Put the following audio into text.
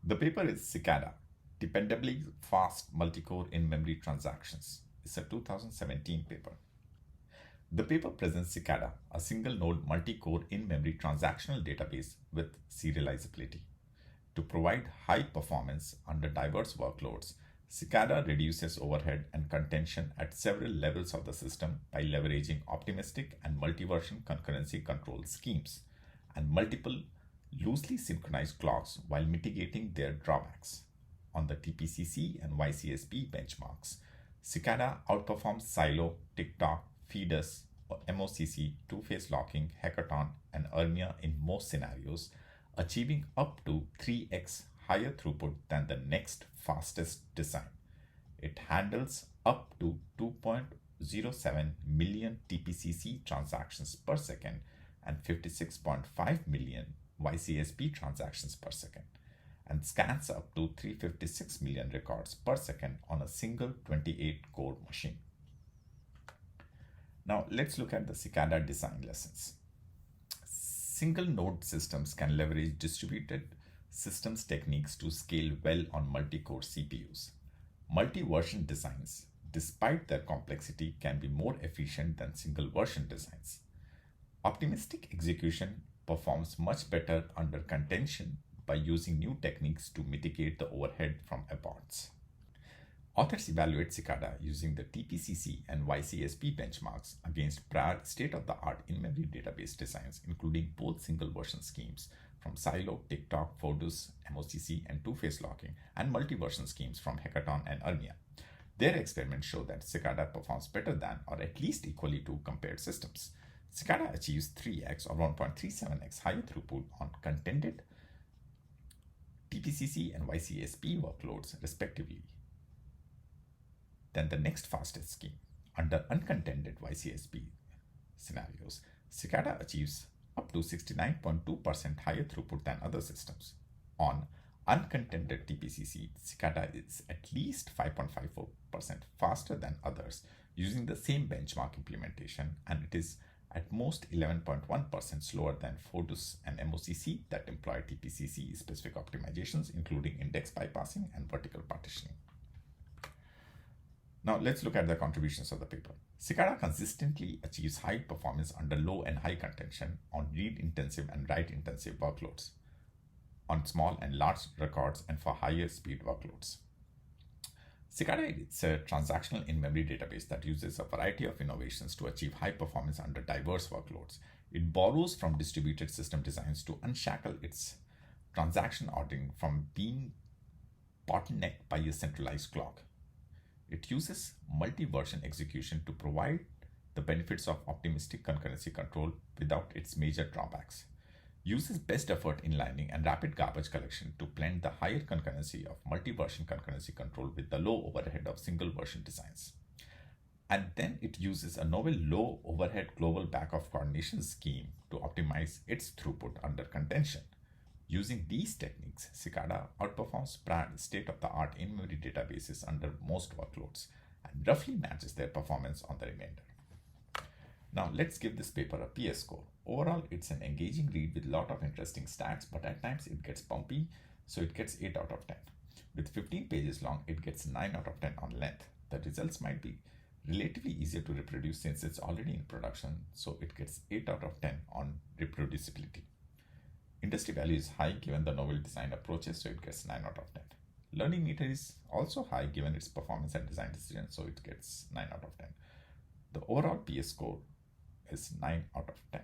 The paper is Cicada, Dependably Fast Multicore In-Memory Transactions. It's a 2017 paper. The paper presents Cicada, a single-node multi-core in-memory transactional database with serializability. To provide high performance under diverse workloads, Cicada reduces overhead and contention at several levels of the system by leveraging optimistic and multi-version concurrency control schemes and multiple loosely synchronized clocks while mitigating their drawbacks. On the TPCC and YCSP benchmarks, Cicada outperforms Silo, Tick-Tock, Feedus, MOCC, two-phase locking, Hackathon, and Ermia in most scenarios, achieving up to 3x higher throughput than the next fastest design. It handles up to 2.07 million TPCC transactions per second and 56.5 million YCSP transactions per second, and scans up to 356 million records per second on a single 28-core machine. Now let's look at the Cicada design lessons. Single node systems can leverage distributed systems techniques to scale well on multi-core CPUs. Multi-version designs, despite their complexity, can be more efficient than single version designs. Optimistic execution performs much better under contention by using new techniques to mitigate the overhead from aborts. Authors evaluate Cicada using the TPCC and YCSP benchmarks against prior state-of-the-art in-memory database designs, including both single-version schemes from Silo, Tick-Tock, Feedus, MOCC, and two-phase locking, and multi-version schemes from Hackathon and Ermia. Their experiments show that Cicada performs better than or at least equally to compared systems. Cicada achieves 3x or 1.37x higher throughput on contended TPCC and YCSP workloads, respectively, than the next fastest scheme. Under uncontended YCSP scenarios, Cicada achieves up to 69.2% higher throughput than other systems. On uncontended TPCC, Cicada is at least 5.54% faster than others using the same benchmark implementation, and it is at most 11.1% slower than Feedus and MOCC that employ TPCC specific optimizations, including index bypassing and vertical partitioning. Now let's look at the contributions of the paper. Cicada consistently achieves high performance under low and high contention on read-intensive and write-intensive workloads, on small and large records, and for higher speed workloads. Cicada is a transactional in-memory database that uses a variety of innovations to achieve high performance under diverse workloads. It borrows from distributed system designs to unshackle its transaction ordering from being bottlenecked by a centralized clock. It uses multi-version execution to provide the benefits of optimistic concurrency control without its major drawbacks. Uses best effort inlining and rapid garbage collection to blend the higher concurrency of multi-version concurrency control with the low overhead of single version designs. And then it uses a novel low overhead global back-off coordination scheme to optimize its throughput under contention. Using these techniques, Cicada outperforms prior state-of-the-art in-memory databases under most workloads and roughly matches their performance on the remainder. Now let's give this paper a PS score. Overall, it's an engaging read with a lot of interesting stats, but at times it gets bumpy, so it gets 8 out of 10. With 15 pages long, it gets 9 out of 10 on length. The results might be relatively easier to reproduce since it's already in production, so it gets 8 out of 10 on reproducibility. Industry value is high given the novel design approaches, so it gets 9 out of 10. Learning meter is also high given its performance and design decisions, so it gets 9 out of 10. The overall PS score is 9 out of 10.